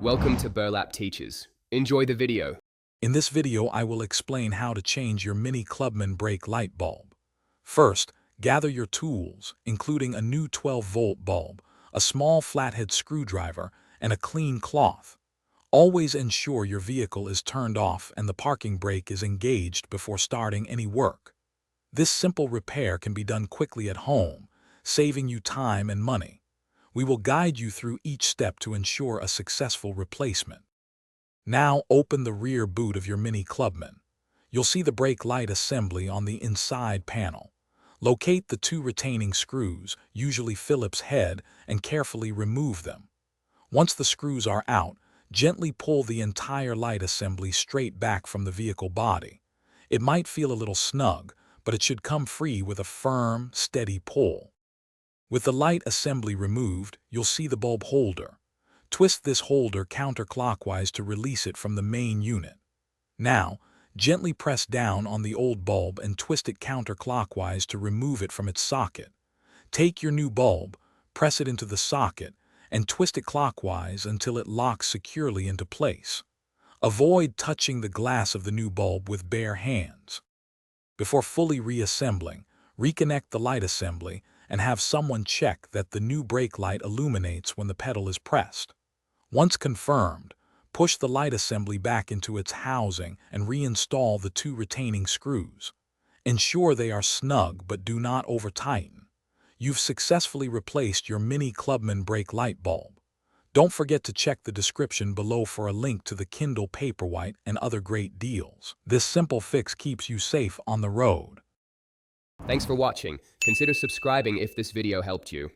Welcome to Burlap Teachers. Enjoy the video. In this video, I will explain how to change your Mini Clubman brake light bulb. First, gather your tools, including a new 12-volt bulb, a small flathead screwdriver, and a clean cloth. Always ensure your vehicle is turned off and the parking brake is engaged before starting any work. This simple repair can be done quickly at home, saving you time and money. We will guide you through each step to ensure a successful replacement. Now open the rear boot of your Mini Clubman. You'll see the brake light assembly on the inside panel. Locate the two retaining screws, usually Phillips head, and carefully remove them. Once the screws are out, gently pull the entire light assembly straight back from the vehicle body. It might feel a little snug, but it should come free with a firm, steady pull. With the light assembly removed, you'll see the bulb holder. Twist this holder counterclockwise to release it from the main unit. Now, gently press down on the old bulb and twist it counterclockwise to remove it from its socket. Take your new bulb, press it into the socket, and twist it clockwise until it locks securely into place. Avoid touching the glass of the new bulb with bare hands. Before fully reassembling, reconnect the light assembly and have someone check that the new brake light illuminates when the pedal is pressed. Once confirmed, push the light assembly back into its housing and reinstall the two retaining screws. Ensure they are snug but do not over-tighten. You've successfully replaced your Mini Clubman brake light bulb. Don't forget to check the description below for a link to the Kindle Paperwhite and other great deals. This simple fix keeps you safe on the road. Thanks for watching. Consider subscribing if this video helped you.